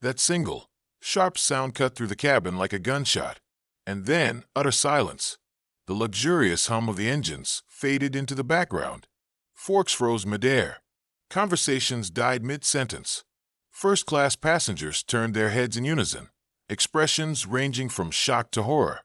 That single, sharp sound cut through the cabin like a gunshot. And then, utter silence. The luxurious hum of the engines faded into the background. Forks froze midair. Conversations died mid-sentence. First-class passengers turned their heads in unison, expressions ranging from shock to horror.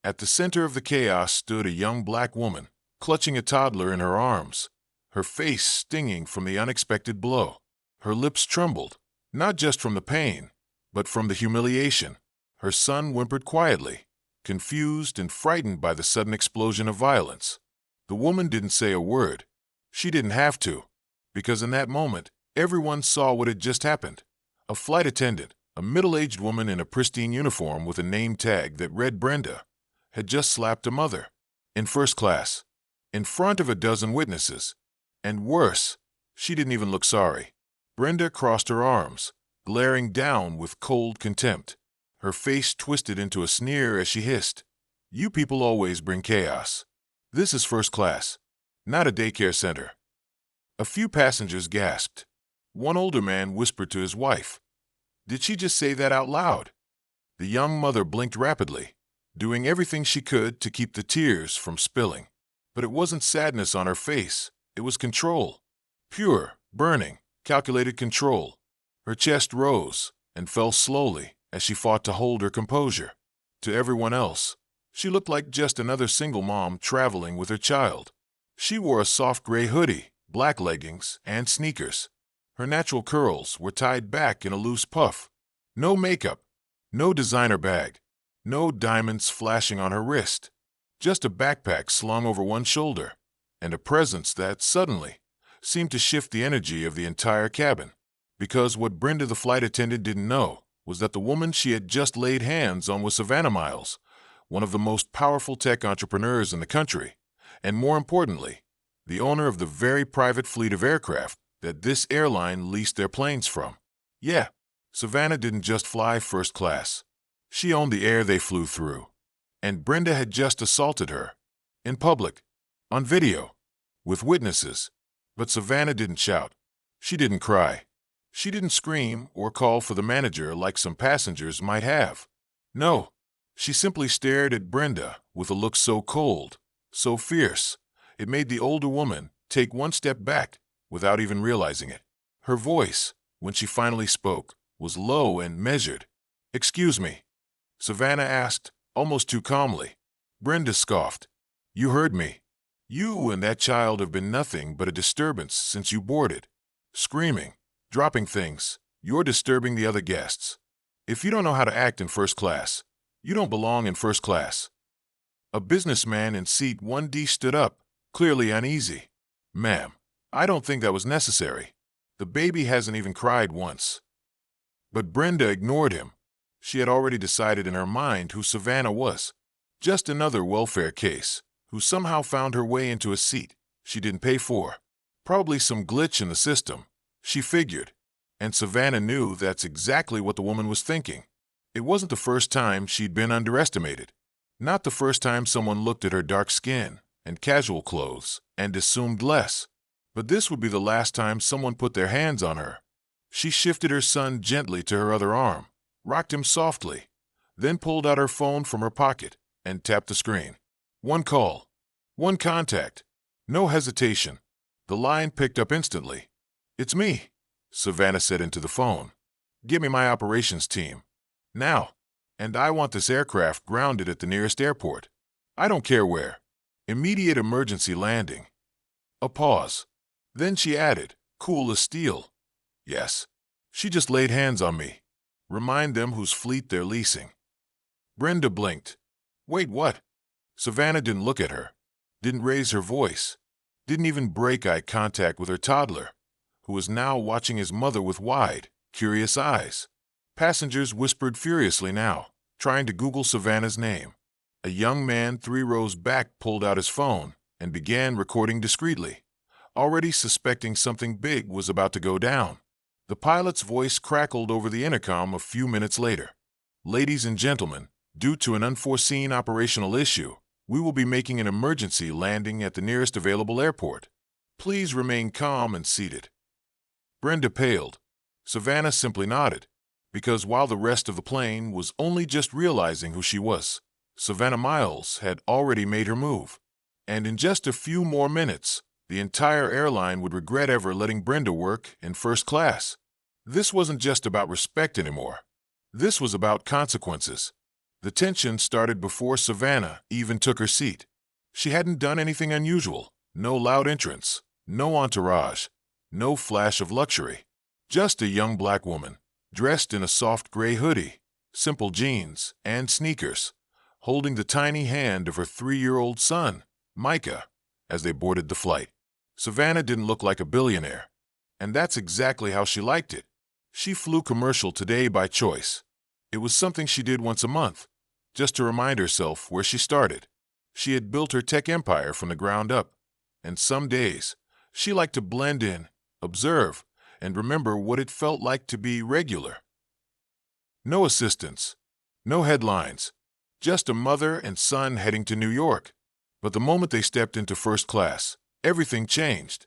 At the center of the chaos stood a young black woman, clutching a toddler in her arms, her face stinging from the unexpected blow. Her lips trembled, not just from the pain, but from the humiliation. Her son whimpered quietly, confused and frightened by the sudden explosion of violence. The woman didn't say a word. She didn't have to, because in that moment, everyone saw what had just happened. A flight attendant, a middle-aged woman in a pristine uniform with a name tag that read Brenda, had just slapped a mother, in first class, in front of a dozen witnesses. And worse, she didn't even look sorry. Brenda crossed her arms, glaring down with cold contempt. Her face twisted into a sneer as she hissed, "You people always bring chaos. This is first class, not a daycare center." A few passengers gasped. One older man whispered to his wife, "Did she just say that out loud?" The young mother blinked rapidly, doing everything she could to keep the tears from spilling. But it wasn't sadness on her face, it was control. Pure, burning, calculated control. Her chest rose and fell slowly as she fought to hold her composure. To everyone else, she looked like just another single mom traveling with her child. She wore a soft gray hoodie, black leggings, and sneakers. Her natural curls were tied back in a loose puff. No makeup, no designer bag, no diamonds flashing on her wrist. Just a backpack slung over one shoulder, and a presence that, suddenly, seemed to shift the energy of the entire cabin. Because what Brenda the flight attendant didn't know was that the woman she had just laid hands on was Savannah Miles, one of the most powerful tech entrepreneurs in the country, and more importantly, the owner of the very private fleet of aircraft that this airline leased their planes from. Yeah, Savannah didn't just fly first class. She owned the air they flew through. And Brenda had just assaulted her. In public. On video. With witnesses. But Savannah didn't shout. She didn't cry. She didn't scream or call for the manager like some passengers might have. No. She simply stared at Brenda with a look so cold, so fierce, it made the older woman take one step back without even realizing it. Her voice, when she finally spoke, was low and measured. "Excuse me," Savannah asked, almost too calmly. Brenda scoffed. "You heard me. You and that child have been nothing but a disturbance since you boarded. Screaming, dropping things, you're disturbing the other guests. If you don't know how to act in first class, you don't belong in first class." A businessman in seat 1D stood up, clearly uneasy. "Ma'am, I don't think that was necessary. The baby hasn't even cried once." But Brenda ignored him. She had already decided in her mind who Savannah was. Just another welfare case, who somehow found her way into a seat she didn't pay for. Probably some glitch in the system, she figured. And Savannah knew that's exactly what the woman was thinking. It wasn't the first time she'd been underestimated. Not the first time someone looked at her dark skin and casual clothes and assumed less. But this would be the last time someone put their hands on her. She shifted her son gently to her other arm, rocked him softly, then pulled out her phone from her pocket and tapped the screen. One call. One contact. No hesitation. The line picked up instantly. "It's me," Savannah said into the phone. "Get me my operations team. Now. And I want this aircraft grounded at the nearest airport. I don't care where. Immediate emergency landing." A pause. Then she added, cool as steel, "Yes. She just laid hands on me. Remind them whose fleet they're leasing." Brenda blinked. "Wait, what?" Savannah didn't look at her, didn't raise her voice, didn't even break eye contact with her toddler, who was now watching his mother with wide, curious eyes. Passengers whispered furiously now, trying to Google Savannah's name. A young man 3 rows back pulled out his phone and began recording discreetly, already suspecting something big was about to go down. The pilot's voice crackled over the intercom a few minutes later. "Ladies and gentlemen, due to an unforeseen operational issue, we will be making an emergency landing at the nearest available airport. Please remain calm and seated." Brenda paled. Savannah simply nodded. Because while the rest of the plane was only just realizing who she was, Savannah Miles had already made her move. And in just a few more minutes, the entire airline would regret ever letting Brenda work in first class. This wasn't just about respect anymore. This was about consequences. The tension started before Savannah even took her seat. She hadn't done anything unusual. No loud entrance, no entourage, no flash of luxury. Just a young black woman, dressed in a soft gray hoodie, simple jeans, and sneakers, holding the tiny hand of her 3-year-old son, Micah, as they boarded the flight. Savannah didn't look like a billionaire, and that's exactly how she liked it. She flew commercial today by choice. It was something she did once a month, just to remind herself where she started. She had built her tech empire from the ground up, and some days, she liked to blend in, observe, and remember what it felt like to be regular. No assistants, no headlines, just a mother and son heading to New York. But the moment they stepped into first class, everything changed.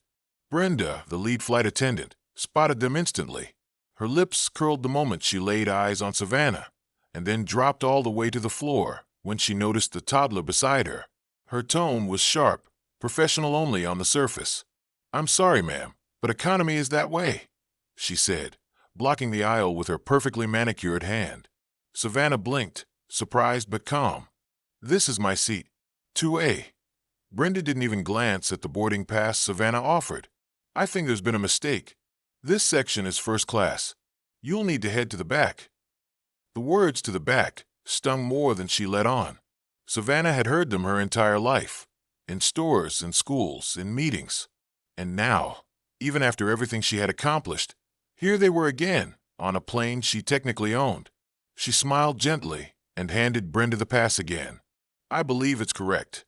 Brenda, the lead flight attendant, spotted them instantly. Her lips curled the moment she laid eyes on Savannah, and then dropped all the way to the floor when she noticed the toddler beside her. Her tone was sharp, professional only on the surface. "I'm sorry, ma'am, but economy is that way," she said, blocking the aisle with her perfectly manicured hand. Savannah blinked, surprised but calm. "This is my seat, 2A. Brenda didn't even glance at the boarding pass Savannah offered. "I think there's been a mistake. This section is first class. You'll need to head to the back." The words "to the back" stung more than she let on. Savannah had heard them her entire life, in stores, in schools, in meetings. And now, even after everything she had accomplished, here they were again, on a plane she technically owned. She smiled gently and handed Brenda the pass again. "I believe it's correct."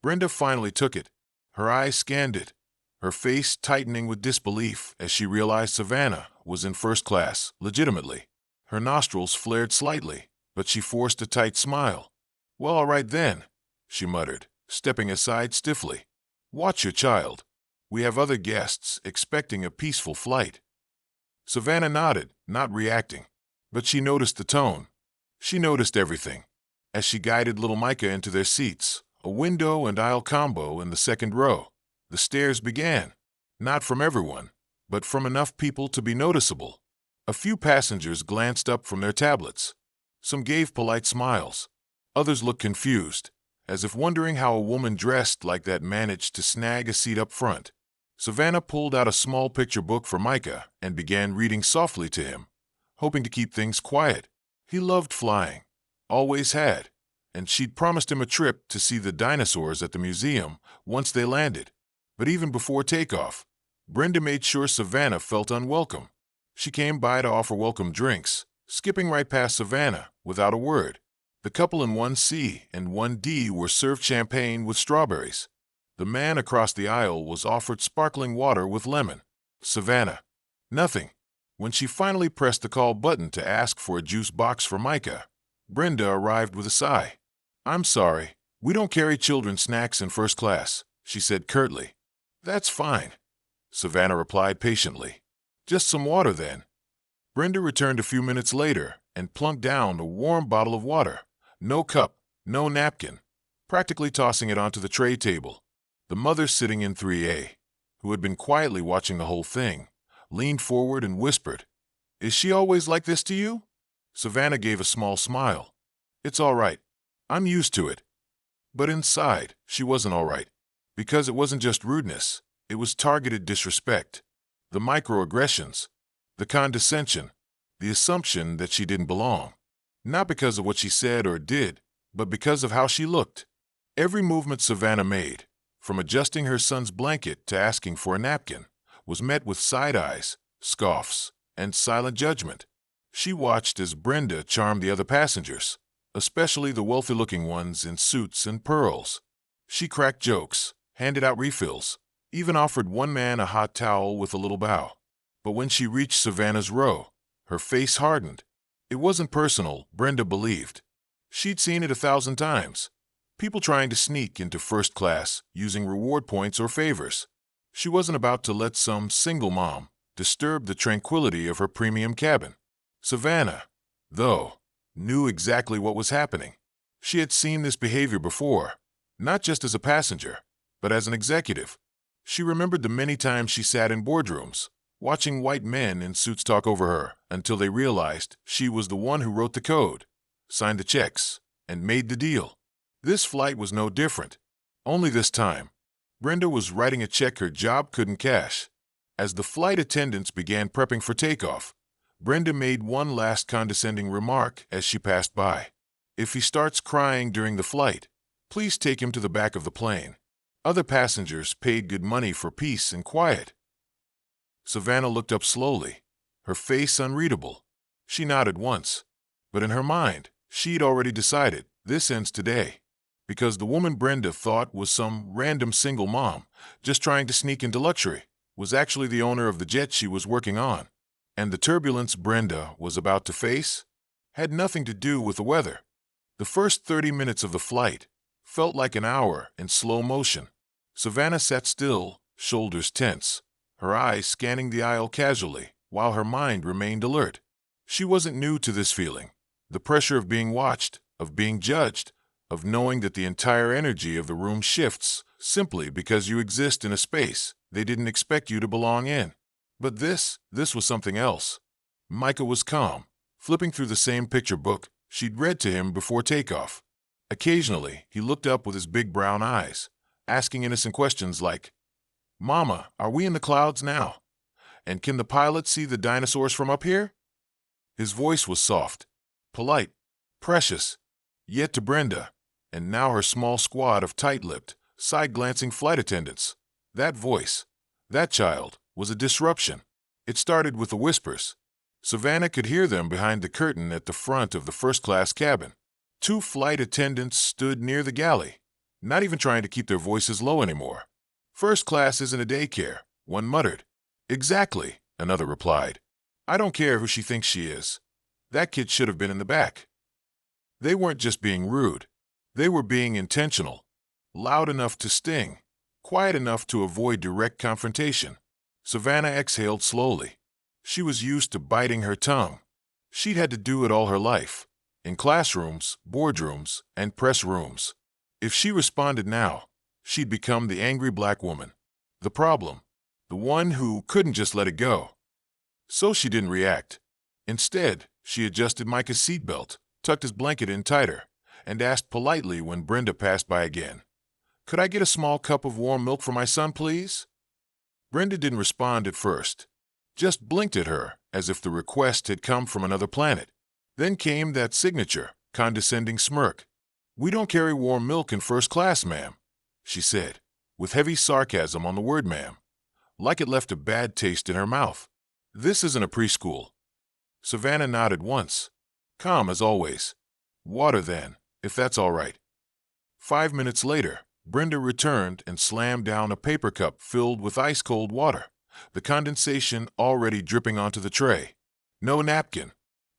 Brenda finally took it. Her eyes scanned it, her face tightening with disbelief as she realized Savannah was in first class, legitimately. Her nostrils flared slightly, but she forced a tight smile. "Well, all right then," she muttered, stepping aside stiffly. "Watch your child. We have other guests expecting a peaceful flight." Savannah nodded, not reacting. But she noticed the tone. She noticed everything. As she guided little Micah into their seats, a window and aisle combo in the second row, the stares began. Not from everyone, but from enough people to be noticeable. A few passengers glanced up from their tablets. Some gave polite smiles. Others looked confused, as if wondering how a woman dressed like that managed to snag a seat up front. Savannah pulled out a small picture book for Micah and began reading softly to him, hoping to keep things quiet. He loved flying, always had, and she'd promised him a trip to see the dinosaurs at the museum once they landed. But even before takeoff, Brenda made sure Savannah felt unwelcome. She came by to offer welcome drinks, skipping right past Savannah without a word. The couple in 1C and 1D were served champagne with strawberries. The man across the aisle was offered sparkling water with lemon. Savannah, nothing. When she finally pressed the call button to ask for a juice box for Micah, Brenda arrived with a sigh. "I'm sorry, we don't carry children's snacks in first class," she said curtly. "That's fine," Savannah replied patiently. "Just some water then." Brenda returned a few minutes later and plunked down a warm bottle of water. No cup, no napkin, practically tossing it onto the tray table. The mother sitting in 3A, who had been quietly watching the whole thing, leaned forward and whispered, "Is she always like this to you?" Savannah gave a small smile. "It's all right. I'm used to it." But inside, she wasn't all right. Because it wasn't just rudeness, it was targeted disrespect. The microaggressions, the condescension, the assumption that she didn't belong. Not because of what she said or did, but because of how she looked. Every movement Savannah made, from adjusting her son's blanket to asking for a napkin, was met with side eyes, scoffs, and silent judgment. She watched as Brenda charmed the other passengers, especially the wealthy-looking ones in suits and pearls. She cracked jokes, handed out refills, even offered one man a hot towel with a little bow. But when she reached Savannah's row, her face hardened. It wasn't personal, Brenda believed. She'd seen it 1,000 times. People trying to sneak into first class using reward points or favors. She wasn't about to let some single mom disturb the tranquility of her premium cabin. Savannah, though, knew exactly what was happening. She had seen this behavior before, not just as a passenger, but as an executive. She remembered the many times she sat in boardrooms, watching white men in suits talk over her until they realized she was the one who wrote the code, signed the checks, and made the deal. This flight was no different. Only this time, Brenda was writing a check her job couldn't cash. As the flight attendants began prepping for takeoff, Brenda made one last condescending remark as she passed by. "If he starts crying during the flight, please take him to the back of the plane." Other passengers paid good money for peace and quiet. Savannah looked up slowly, her face unreadable. She nodded once, but in her mind, she'd already decided this ends today. Because the woman Brenda thought was some random single mom just trying to sneak into luxury was actually the owner of the jet she was working on. And the turbulence Brenda was about to face had nothing to do with the weather. The first 30 minutes of the flight felt like an hour in slow motion. Savannah sat still, shoulders tense, her eyes scanning the aisle casually, while her mind remained alert. She wasn't new to this feeling. The pressure of being watched, of being judged, of knowing that the entire energy of the room shifts simply because you exist in a space they didn't expect you to belong in. But this was something else. Micah was calm, flipping through the same picture book she'd read to him before takeoff. Occasionally, he looked up with his big brown eyes, asking innocent questions like, "Mama, are we in the clouds now? And can the pilot see the dinosaurs from up here?" His voice was soft, polite, precious, yet to Brenda, and now her small squad of tight-lipped, side-glancing flight attendants. That voice, that child, was a disruption. It started with the whispers. Savannah could hear them behind the curtain at the front of the first-class cabin. 2 flight attendants stood near the galley, not even trying to keep their voices low anymore. "First class isn't a daycare," one muttered. "Exactly," another replied. "I don't care who she thinks she is. That kid should have been in the back." They weren't just being rude. They were being intentional, loud enough to sting, quiet enough to avoid direct confrontation. Savannah exhaled slowly. She was used to biting her tongue. She'd had to do it all her life, in classrooms, boardrooms, and press rooms. If she responded now, she'd become the angry black woman. The problem, the one who couldn't just let it go. So she didn't react. Instead, she adjusted Micah's seatbelt, tucked his blanket in tighter, and asked politely when Brenda passed by again, "Could I get a small cup of warm milk for my son, please?" Brenda didn't respond at first, just blinked at her as if the request had come from another planet. Then came that signature, condescending smirk. "We don't carry warm milk in first class, ma'am," she said, with heavy sarcasm on the word ma'am, like it left a bad taste in her mouth. "This isn't a preschool." Savannah nodded once, calm as always. "Water then, if that's all right." 5 minutes later, Brenda returned and slammed down a paper cup filled with ice-cold water, the condensation already dripping onto the tray. No napkin,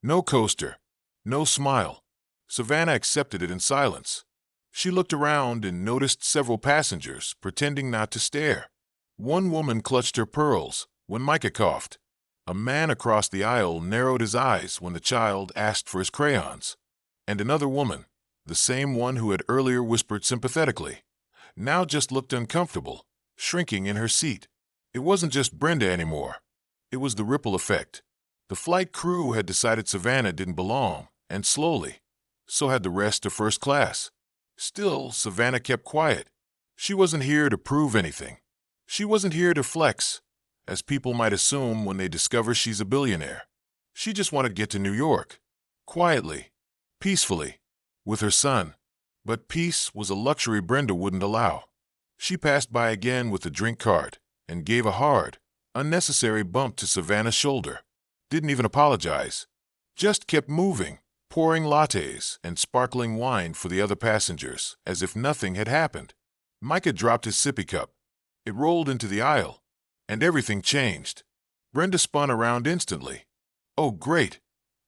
no coaster, no smile. Savannah accepted it in silence. She looked around and noticed several passengers pretending not to stare. One woman clutched her pearls when Micah coughed. A man across the aisle narrowed his eyes when the child asked for his crayons. And another woman, the same one who had earlier whispered sympathetically, now just looked uncomfortable, shrinking in her seat. It wasn't just Brenda anymore. It was the ripple effect. The flight crew had decided Savannah didn't belong, and slowly, so had the rest of first class. Still, Savannah kept quiet. She wasn't here to prove anything. She wasn't here to flex, as people might assume when they discover she's a billionaire. She just wanted to get to New York, quietly, peacefully, with her son. But peace was a luxury Brenda wouldn't allow. She passed by again with the drink cart and gave a hard, unnecessary bump to Savannah's shoulder. Didn't even apologize. Just kept moving, pouring lattes and sparkling wine for the other passengers, as if nothing had happened. Micah dropped his sippy cup. It rolled into the aisle, and everything changed. Brenda spun around instantly. "Oh, great,"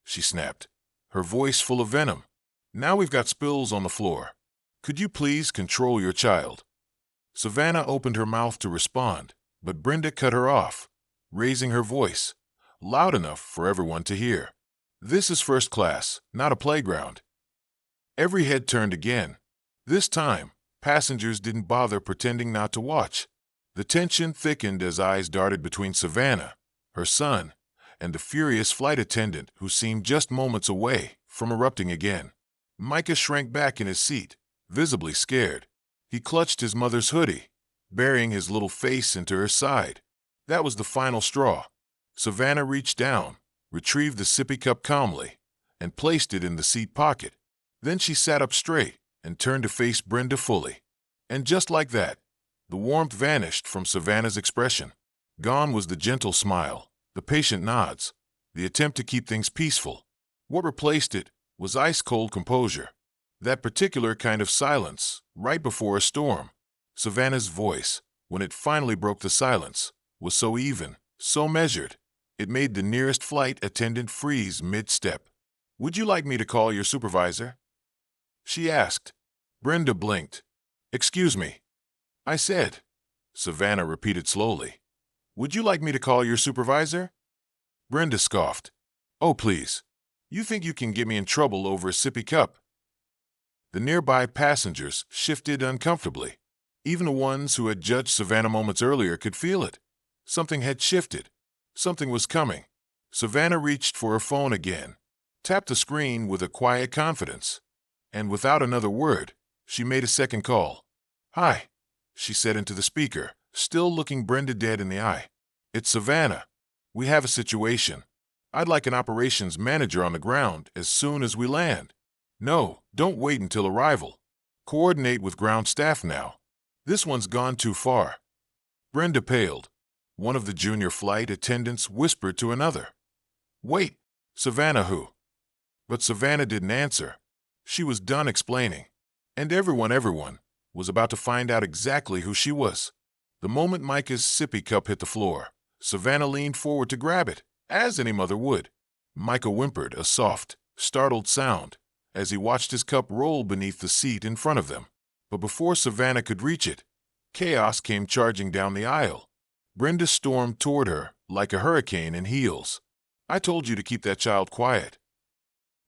she snapped, her voice full of venom. "Now we've got spills on the floor. Could you please control your child?" Savannah opened her mouth to respond, but Brenda cut her off, raising her voice, loud enough for everyone to hear. This is first class, not a playground. Every head turned again. This time, passengers didn't bother pretending not to watch. The tension thickened as eyes darted between Savannah, her son, and the furious flight attendant who seemed just moments away from erupting again. Micah shrank back in his seat, visibly scared. He clutched his mother's hoodie, burying his little face into her side. That was the final straw. Savannah reached down, retrieved the sippy cup calmly, and placed it in the seat pocket. Then she sat up straight and turned to face Brenda fully. And just like that, the warmth vanished from Savannah's expression. Gone was the gentle smile, the patient nods, the attempt to keep things peaceful. What replaced it was ice-cold composure. That particular kind of silence, right before a storm. Savannah's voice, when it finally broke the silence, was so even, so measured, it made the nearest flight attendant freeze mid-step. "Would you like me to call your supervisor?" she asked. Brenda blinked. "Excuse me," I said. Savannah repeated slowly. "Would you like me to call your supervisor?" Brenda scoffed. "Oh, please. You think you can get me in trouble over a sippy cup?" The nearby passengers shifted uncomfortably. Even the ones who had judged Savannah moments earlier could feel it. Something had shifted. Something was coming. Savannah reached for her phone again, tapped the screen with a quiet confidence, and without another word, she made a second call. "Hi," she said into the speaker, still looking Brenda dead in the eye. "It's Savannah. We have a situation. I'd like an operations manager on the ground as soon as we land." "No, don't wait until arrival. Coordinate with ground staff now. This one's gone too far." Brenda paled. One of the junior flight attendants whispered to another, "Wait, Savannah who?" But Savannah didn't answer. She was done explaining. And everyone was about to find out exactly who she was. The moment Micah's sippy cup hit the floor, Savannah leaned forward to grab it, as any mother would. Micah whimpered a soft, startled sound as he watched his cup roll beneath the seat in front of them. But before Savannah could reach it, chaos came charging down the aisle. Brenda stormed toward her like a hurricane in heels. "I told you to keep that child quiet,"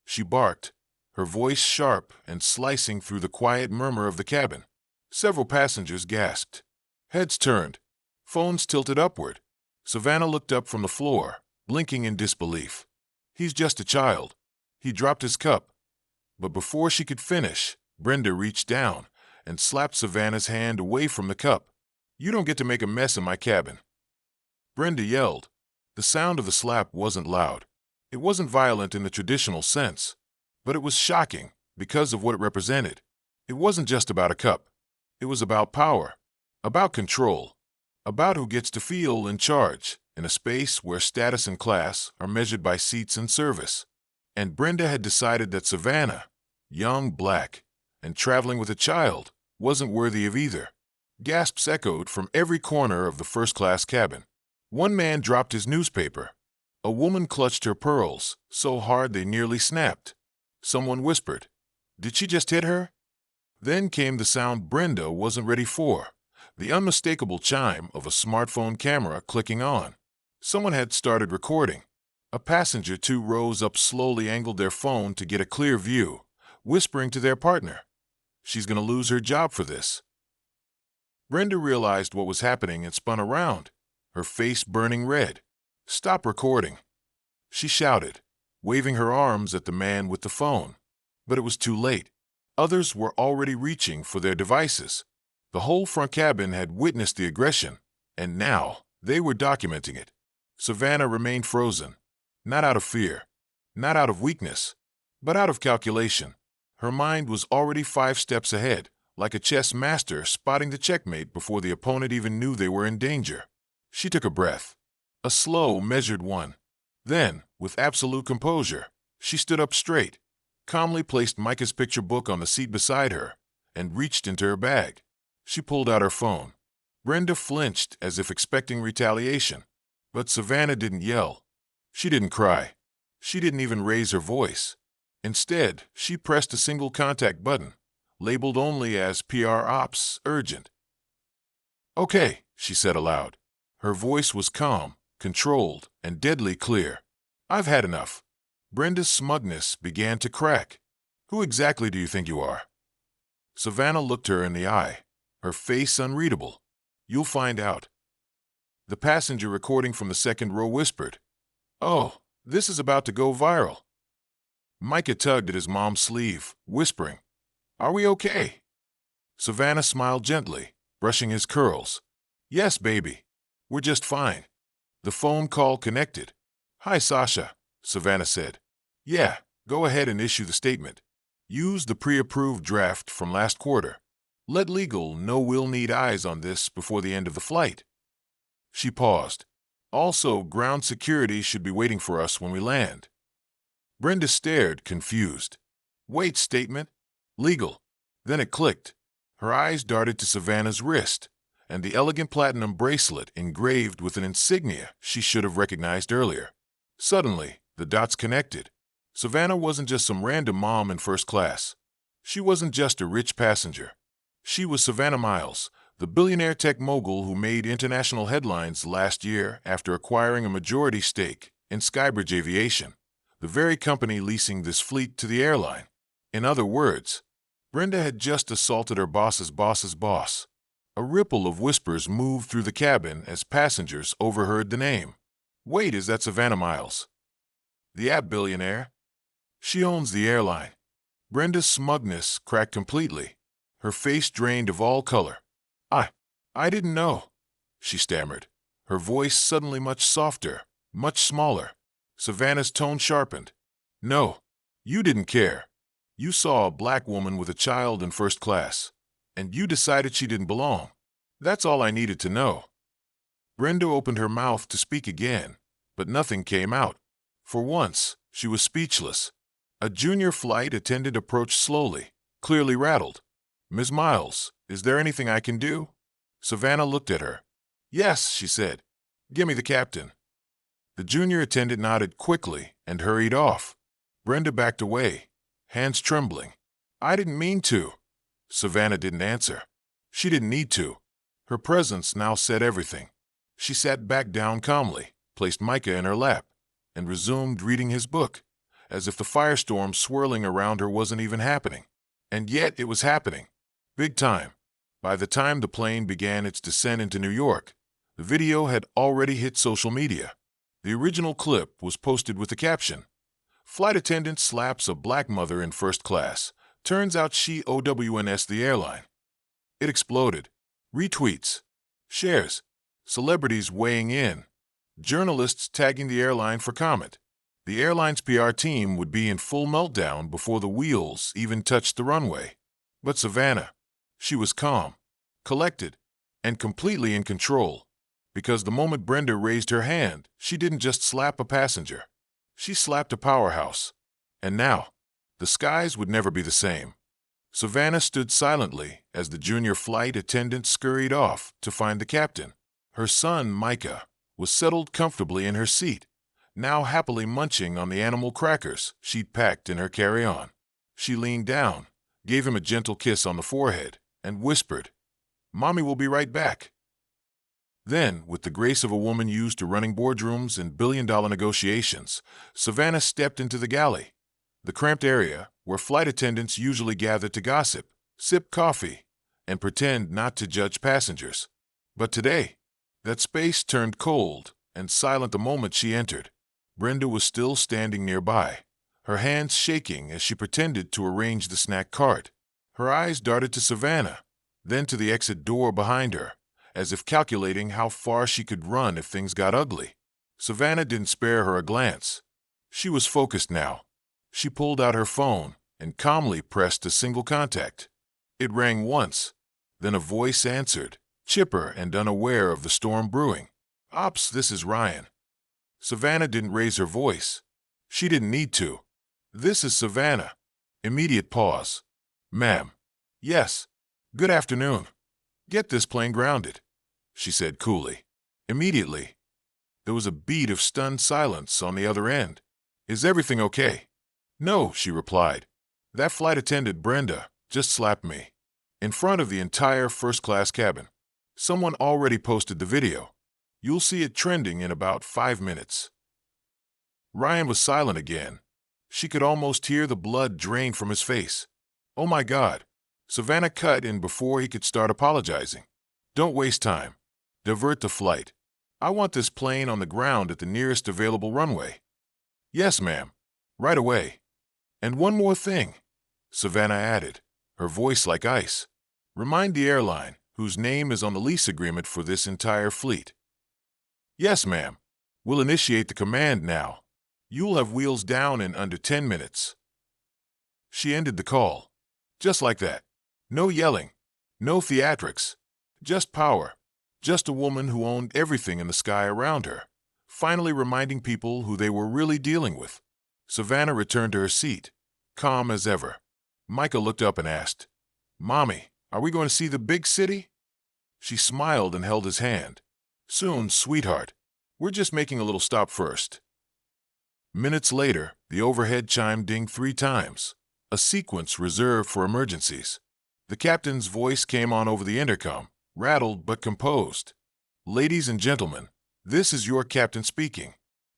she barked, her voice sharp and slicing through the quiet murmur of the cabin. Several passengers gasped. Heads turned, phones tilted upward. Savannah looked up from the floor, blinking in disbelief. "He's just a child." He dropped his cup. But before she could finish, Brenda reached down and slapped Savannah's hand away from the cup. "You don't get to make a mess in my cabin." Brenda yelled. The sound of the slap wasn't loud. It wasn't violent in the traditional sense, but it was shocking because of what it represented. It wasn't just about a cup. It was about power, about control, about who gets to feel in charge in a space where status and class are measured by seats and service. And Brenda had decided that Savannah, young, black, and traveling with a child, wasn't worthy of either. Gasps echoed from every corner of the first-class cabin. One man dropped his newspaper. A woman clutched her pearls so hard they nearly snapped. Someone whispered, "Did she just hit her?" Then came the sound Brenda wasn't ready for, the unmistakable chime of a smartphone camera clicking on. Someone had started recording. A passenger 2 rows up slowly angled their phone to get a clear view, whispering to their partner, "She's going to lose her job for this." Brenda realized what was happening and spun around, her face burning red. "Stop recording," she shouted, waving her arms at the man with the phone. But it was too late. Others were already reaching for their devices. The whole front cabin had witnessed the aggression, and now they were documenting it. Savannah remained frozen, not out of fear, not out of weakness, but out of calculation. Her mind was already 5 steps ahead, like a chess master spotting the checkmate before the opponent even knew they were in danger. She took a breath, a slow, measured one. Then, with absolute composure, she stood up straight, calmly placed Micah's picture book on the seat beside her, and reached into her bag. She pulled out her phone. Brenda flinched as if expecting retaliation. But Savannah didn't yell. She didn't cry. She didn't even raise her voice. Instead, she pressed a single contact button, labeled only as PR Ops Urgent. "Okay," she said aloud. Her voice was calm, controlled, and deadly clear. "I've had enough." Brenda's smugness began to crack. Who exactly do you think you are? Savannah looked her in the eye, her face unreadable. You'll find out. The passenger recording from the second row whispered, Oh, this is about to go viral. Micah tugged at his mom's sleeve, whispering, Are we okay? Savannah smiled gently, brushing his curls. Yes, baby. We're just fine. The phone call connected. Hi, Sasha, Savannah said. Yeah, go ahead and issue the statement. Use the pre-approved draft from last quarter. Let legal know we'll need eyes on this before the end of the flight. She paused. Also, ground security should be waiting for us when we land. Brenda stared, confused. Wait, statement? Legal. Then it clicked. Her eyes darted to Savannah's wrist, and the elegant platinum bracelet engraved with an insignia she should have recognized earlier. Suddenly, the dots connected. Savannah wasn't just some random mom in first class. She wasn't just a rich passenger. She was Savannah Miles, the billionaire tech mogul who made international headlines last year after acquiring a majority stake in Skybridge Aviation, the very company leasing this fleet to the airline. In other words, Brenda had just assaulted her boss's boss's boss. A ripple of whispers moved through the cabin as passengers overheard the name. Wait, is that Savannah Miles? The app billionaire? She owns the airline. Brenda's smugness cracked completely. Her face drained of all color. I didn't know, she stammered, her voice suddenly much softer, much smaller. Savannah's tone sharpened. No, you didn't care. You saw a black woman with a child in first class, and you decided she didn't belong. That's all I needed to know. Brenda opened her mouth to speak again, but nothing came out. For once, she was speechless. A junior flight attendant approached slowly, clearly rattled. Ms. Miles, is there anything I can do? Savannah looked at her. Yes, she said. Give me the captain. The junior attendant nodded quickly and hurried off. Brenda backed away, hands trembling. I didn't mean to. Savannah didn't answer. She didn't need to. Her presence now said everything. She sat back down calmly, placed Micah in her lap, and resumed reading his book, as if the firestorm swirling around her wasn't even happening. And yet it was happening. Big time. By the time the plane began its descent into New York, the video had already hit social media. The original clip was posted with the caption, Flight attendant slaps a black mother in first class. Turns out she OWNS the airline. It exploded. Retweets, shares, celebrities weighing in, journalists tagging the airline for comment. The airline's PR team would be in full meltdown before the wheels even touched the runway. But Savannah, she was calm, collected, and completely in control. Because the moment Brenda raised her hand, she didn't just slap a passenger. She slapped a powerhouse. And now, the skies would never be the same. Savannah stood silently as the junior flight attendant scurried off to find the captain. Her son, Micah, was settled comfortably in her seat, now happily munching on the animal crackers she'd packed in her carry-on. She leaned down, gave him a gentle kiss on the forehead, and whispered, Mommy will be right back. Then, with the grace of a woman used to running boardrooms and billion-dollar negotiations, Savannah stepped into the galley, the cramped area where flight attendants usually gather to gossip, sip coffee, and pretend not to judge passengers. But today, that space turned cold and silent the moment she entered. Brenda was still standing nearby, her hands shaking as she pretended to arrange the snack cart. Her eyes darted to Savannah, then to the exit door behind her, as if calculating how far she could run if things got ugly. Savannah didn't spare her a glance. She was focused now. She pulled out her phone and calmly pressed a single contact. It rang once. Then a voice answered, chipper and unaware of the storm brewing. Ops, this is Ryan. Savannah didn't raise her voice. She didn't need to. This is Savannah. Immediate pause. Ma'am. Yes. Good afternoon. Get this plane grounded, she said coolly. Immediately, there was a beat of stunned silence on the other end. Is everything okay? No, she replied. That flight attendant, Brenda, just slapped me. In front of the entire first-class cabin. Someone already posted the video. You'll see it trending in about 5 minutes. Ryan was silent again, She could almost hear the blood drain from his face. Oh my God. Savannah cut in before he could start apologizing. Don't waste time. Divert the flight. I want this plane on the ground at the nearest available runway. Yes, ma'am. Right away. And one more thing, Savannah added, her voice like ice. Remind the airline, whose name is on the lease agreement for this entire fleet. Yes, ma'am. We'll initiate the command now. You'll have wheels down in under 10 minutes. She ended the call. Just like that. No yelling. No theatrics. Just power. Just a woman who owned everything in the sky around her, finally reminding people who they were really dealing with. Savannah returned to her seat, calm as ever. Micah looked up and asked, Mommy, are we going to see the big city? She smiled and held his hand. Soon, sweetheart. We're just making a little stop first. Minutes later, the overhead chime dinged 3 times, a sequence reserved for emergencies. The captain's voice came on over the intercom, rattled but composed. Ladies and gentlemen, this is your captain speaking.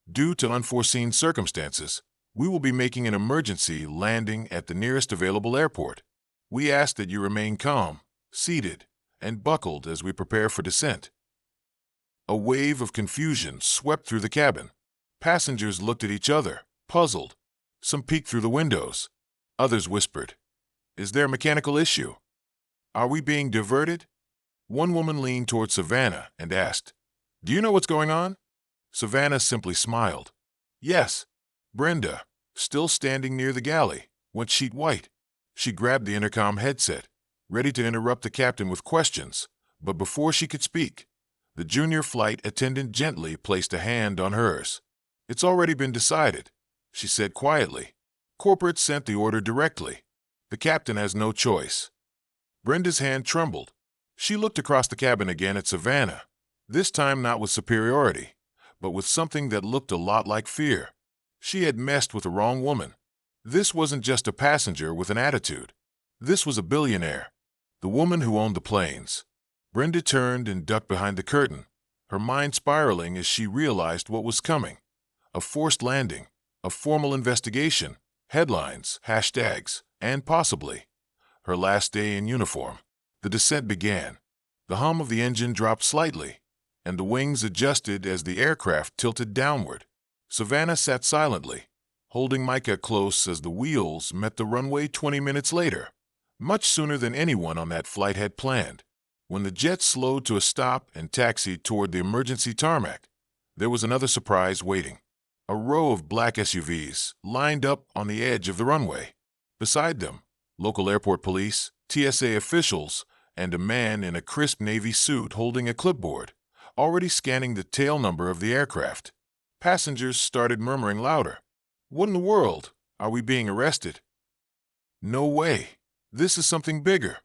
Due to unforeseen circumstances, we will be making an emergency landing at the nearest available airport. We ask that you remain calm, seated, and buckled as we prepare for descent. A wave of confusion swept through the cabin. Passengers looked at each other, puzzled. Some peeked through the windows. Others whispered, Is there a mechanical issue? Are we being diverted? One woman leaned toward Savannah and asked, Do you know what's going on? Savannah simply smiled. Yes. Brenda, still standing near the galley, went sheet white. She grabbed the intercom headset, ready to interrupt the captain with questions, but before she could speak, the junior flight attendant gently placed a hand on hers. It's already been decided, she said quietly. Corporate sent the order directly. The captain has no choice. Brenda's hand trembled. She looked across the cabin again at Savannah, this time not with superiority, but with something that looked a lot like fear. She had messed with the wrong woman. This wasn't just a passenger with an attitude. This was a billionaire, the woman who owned the planes. Brenda turned and ducked behind the curtain, her mind spiraling as she realized what was coming. A forced landing, a formal investigation, headlines, hashtags, and possibly her last day in uniform. The descent began. The hum of the engine dropped slightly, and the wings adjusted as the aircraft tilted downward. Savannah sat silently, holding Micah close as the wheels met the runway 20 minutes later, much sooner than anyone on that flight had planned. When the jet slowed to a stop and taxied toward the emergency tarmac, there was another surprise waiting. A row of black SUVs lined up on the edge of the runway. Beside them, local airport police, TSA officials, and a man in a crisp navy suit holding a clipboard, already scanning the tail number of the aircraft. Passengers started murmuring louder. What in the world? Are we being arrested? No way. This is something bigger.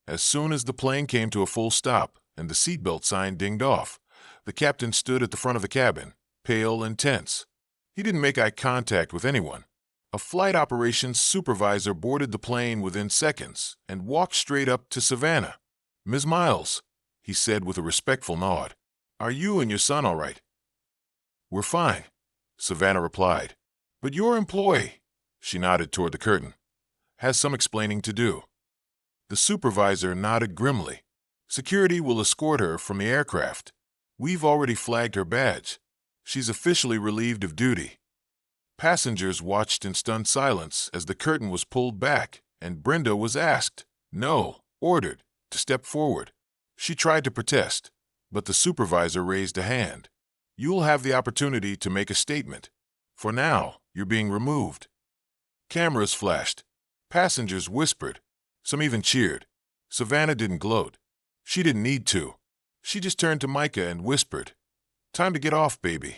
As soon as the plane came to a full stop and the seatbelt sign dinged off, the captain stood at the front of the cabin, pale and tense. He didn't make eye contact with anyone. A flight operations supervisor boarded the plane within seconds and walked straight up to Savannah. Ms. Miles, he said with a respectful nod, are you and your son all right? We're fine, Savannah replied. But your employee, she nodded toward the curtain, has some explaining to do. The supervisor nodded grimly. Security will escort her from the aircraft. We've already flagged her badge. She's officially relieved of duty. Passengers watched in stunned silence as the curtain was pulled back and Brenda was asked, no, ordered, to step forward. She tried to protest, but the supervisor raised a hand. You'll have the opportunity to make a statement. For now, you're being removed. Cameras flashed. Passengers whispered. Some even cheered. Savannah didn't gloat. She didn't need to. She just turned to Micah and whispered, Time to get off, baby.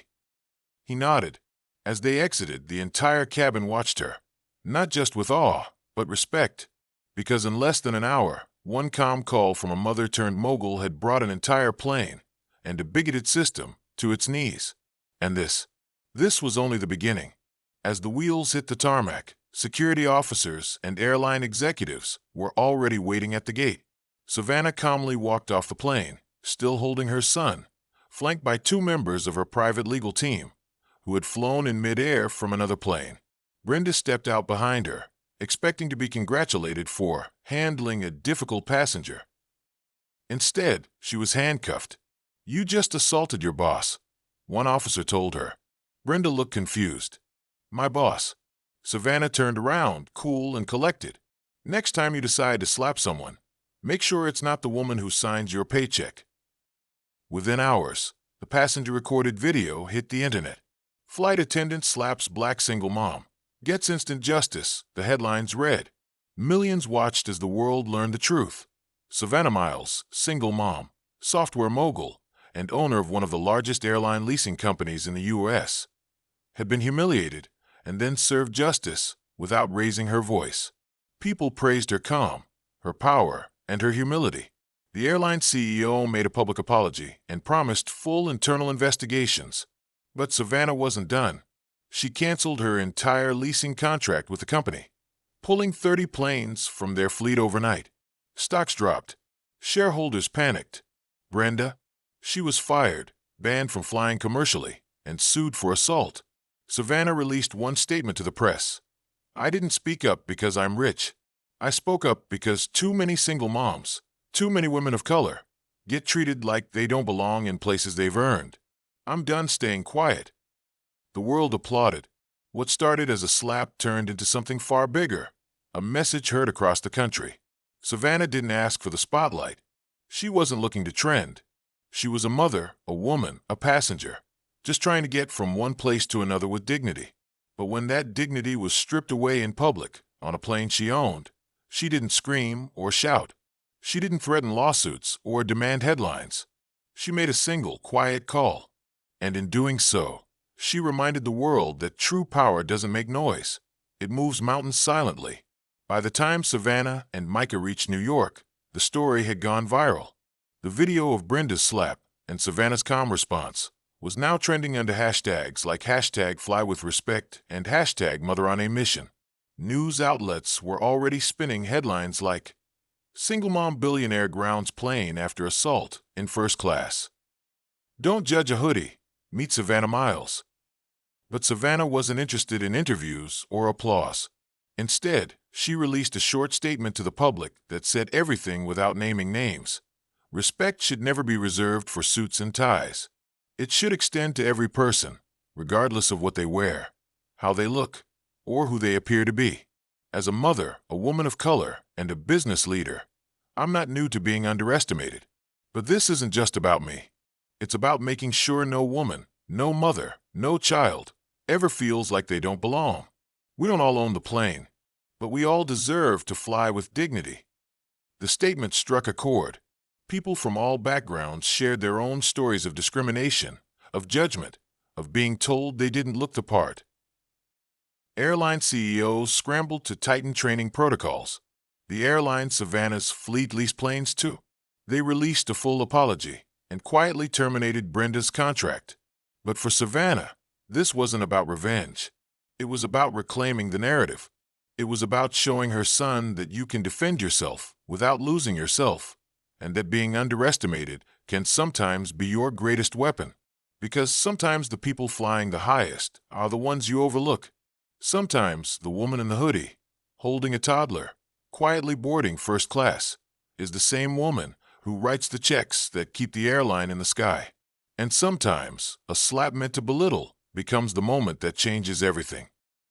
He nodded. As they exited, the entire cabin watched her, not just with awe, but respect, because in less than an hour, one comm call from a mother-turned-mogul had brought an entire plane and a bigoted system to its knees. And this was only the beginning. As the wheels hit the tarmac, security officers and airline executives were already waiting at the gate. Savannah calmly walked off the plane, still holding her son, flanked by 2 members of her private legal team, who had flown in midair from another plane. Brenda stepped out behind her, expecting to be congratulated for handling a difficult passenger. Instead, she was handcuffed. "You just assaulted your boss," one officer told her. Brenda looked confused. "My boss?" Savannah turned around, cool and collected. "Next time you decide to slap someone, make sure it's not the woman who signs your paycheck." Within hours, the passenger-recorded video hit the internet. "Flight attendant slaps black single mom. Gets instant justice," the headlines read. Millions watched as the world learned the truth. Savannah Miles, single mom, software mogul, and owner of one of the largest airline leasing companies in the U.S., had been humiliated and then served justice without raising her voice. People praised her calm, her power, and her humility. The airline CEO made a public apology and promised full internal investigations. But Savannah wasn't done. She canceled her entire leasing contract with the company, pulling 30 planes from their fleet overnight. Stocks dropped. Shareholders panicked. Brenda? She was fired, banned from flying commercially, and sued for assault. Savannah released one statement to the press. "I didn't speak up because I'm rich. I spoke up because too many single moms, too many women of color, get treated like they don't belong in places they've earned. I'm done staying quiet." The world applauded. What started as a slap turned into something far bigger, a message heard across the country. Savannah didn't ask for the spotlight. She wasn't looking to trend. She was a mother, a woman, a passenger, just trying to get from one place to another with dignity. But when that dignity was stripped away in public, on a plane she owned, she didn't scream or shout. She didn't threaten lawsuits or demand headlines. She made a single, quiet call. And in doing so, she reminded the world that true power doesn't make noise. It moves mountains silently. By the time Savannah and Micah reached New York, the story had gone viral. The video of Brenda's slap and Savannah's calm response was now trending under hashtags like #FlyWithRespect and #MotherOnAMission. News outlets were already spinning headlines like, "Single mom billionaire grounds plane after assault in first class." "Don't judge a hoodie. Meet Savannah Miles." But Savannah wasn't interested in interviews or applause. Instead, she released a short statement to the public that said everything without naming names. Respect should never be reserved for suits and ties. It should extend to every person, regardless of what they wear, how they look, or who they appear to be. As a mother, a woman of color, and a business leader, I'm not new to being underestimated. But this isn't just about me. It's about making sure no woman, no mother, no child ever feels like they don't belong. We don't all own the plane, but we all deserve to fly with dignity. The statement struck a chord. People from all backgrounds shared their own stories of discrimination, of judgment, of being told they didn't look the part. Airline CEOs scrambled to tighten training protocols. The airline Savannah's fleet leased planes too. They released a full apology and quietly terminated Brenda's contract. But for Savannah, this wasn't about revenge. It was about reclaiming the narrative. It was about showing her son that you can defend yourself without losing yourself, and that being underestimated can sometimes be your greatest weapon. Because sometimes the people flying the highest are the ones you overlook. Sometimes the woman in the hoodie, holding a toddler, quietly boarding first class, is the same woman who writes the checks that keep the airline in the sky. And sometimes a slap meant to belittle becomes the moment that changes everything.